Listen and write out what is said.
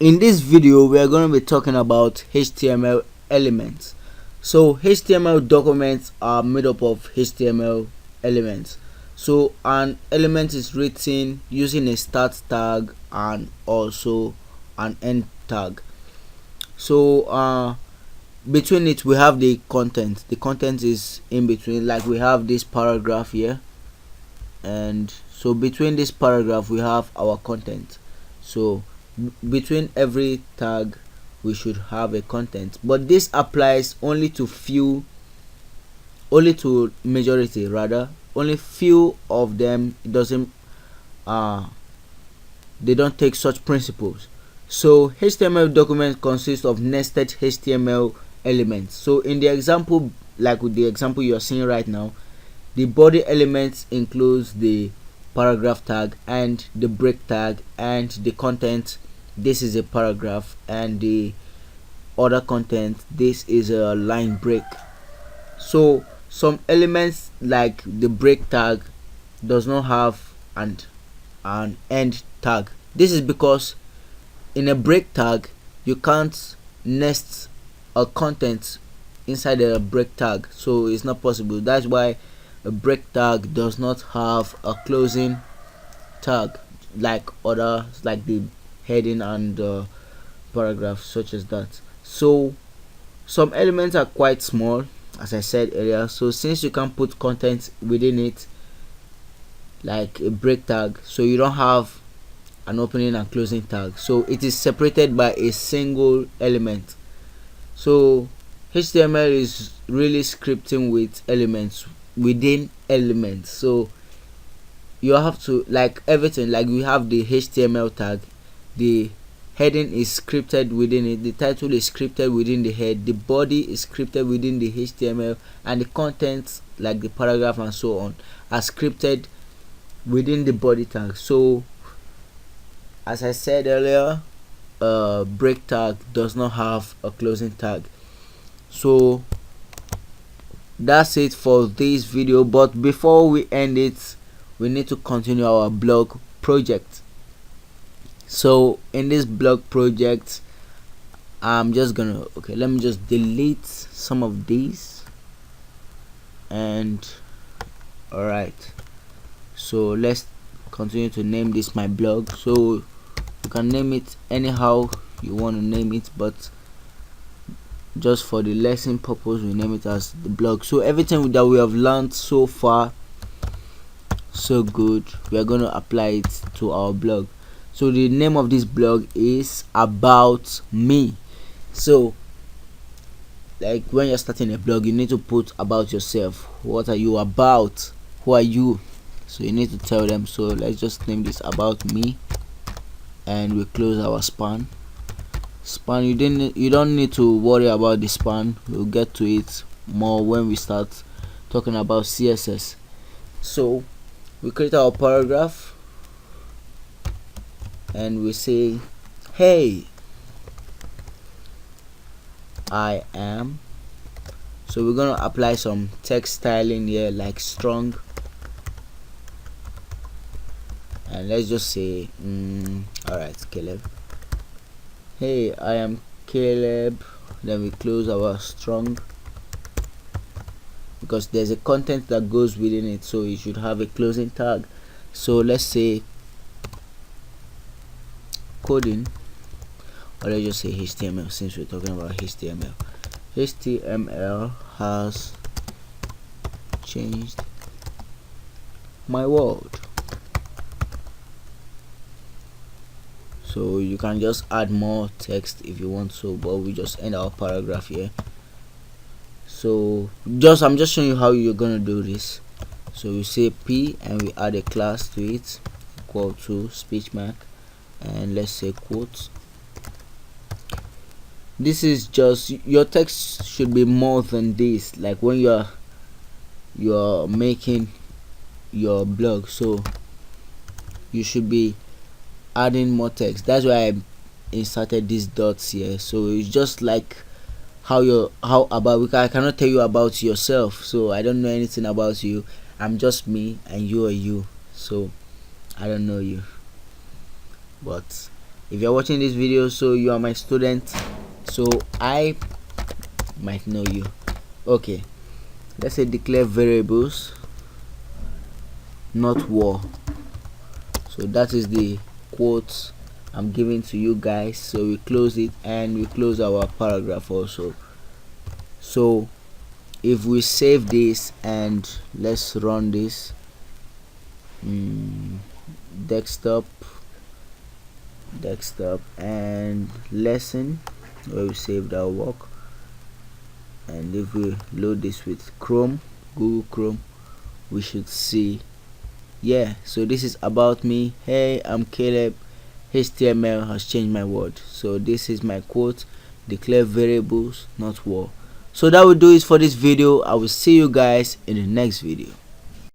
In this video we are going to be talking about HTML elements. So HTML documents are made up of HTML elements. So an element is written using a start tag and also an end tag. So between it we have the content. The content is in between, like we have this paragraph here, and so between this paragraph we have our content. So between every tag we should have a content, but this applies only to majority, rather only few of them. It doesn't they don't take such principles. So HTML document consists of nested HTML elements. So in the example, like with the example you are seeing right now, the body elements includes the paragraph tag and the break tag and the content. This is a paragraph, and the other content, this is a line break. So some elements like the break tag does not have an end tag. This is because in a break tag you can't nest a content inside a break tag, so it's not possible. That's why a break tag does not have a closing tag like others, like the heading and paragraph, such as that. So some elements are quite small, as I said earlier, so since you can put content within it like a break tag, so you don't have an opening and closing tag, so it is separated by a single element. So HTML is really scripting with elements within elements. So you have to, like everything, like we have the HTML tag, the heading is scripted within it, the title is scripted within the head, the body is scripted within the HTML, and the contents like the paragraph and so on are scripted within the body tag. So as I said earlier, break tag does not have a closing tag. So that's it for this video, but before we end it, we need to continue our blog project. So in this blog project, I'm just gonna, okay, let me just delete some of these, and all right, so let's continue to name this my blog. So you can name it anyhow you want to name it, but just for the lesson purpose we name it as the blog. So everything that we have learned so far, so good, we are going to apply it to our blog. So the name of this blog is About Me. So like when you're starting a blog, you need to put about yourself. What are you about? Who are you? So you need to tell them. So let's just name this About Me, and we close our span. You don't need to worry about the span. We'll get to it more when we start talking about CSS. So we create our paragraph and we say, hey, I am. So we're gonna apply some text styling here, like strong, and let's just say alright, Caleb. Hey, I am Caleb. Then we close our strong, because there's a content that goes within it, so you should have a closing tag. So let's say coding, or let's just say HTML, since we're talking about HTML. HTML has changed my world. So you can just add more text if you want to, but we just end our paragraph here. So I'm just showing you how you're gonna do this. So we say P and we add a class to it equal to speech mark, and let's say quotes. This is just, your text should be more than this, like when you're making your blog, so you should be adding more text. That's why I inserted these dots here. So it's just like I cannot tell you about yourself, so I don't know anything about you. I'm just me and you are you, so I don't know you, but If you're watching this video, so you are my student, so I might know you. Okay, let's say declare variables, not war. So that is the quote I'm giving to you guys. So we close it and we close our paragraph also. So if we save this and let's run this, desktop and lesson, where we saved our work, and if we load this with Google Chrome, we should see, yeah, so this is about me. Hey, I'm Caleb. HTML has changed my world. So this is my quote: declare variables, not war. So that will do it for this video. I will see you guys in the next video.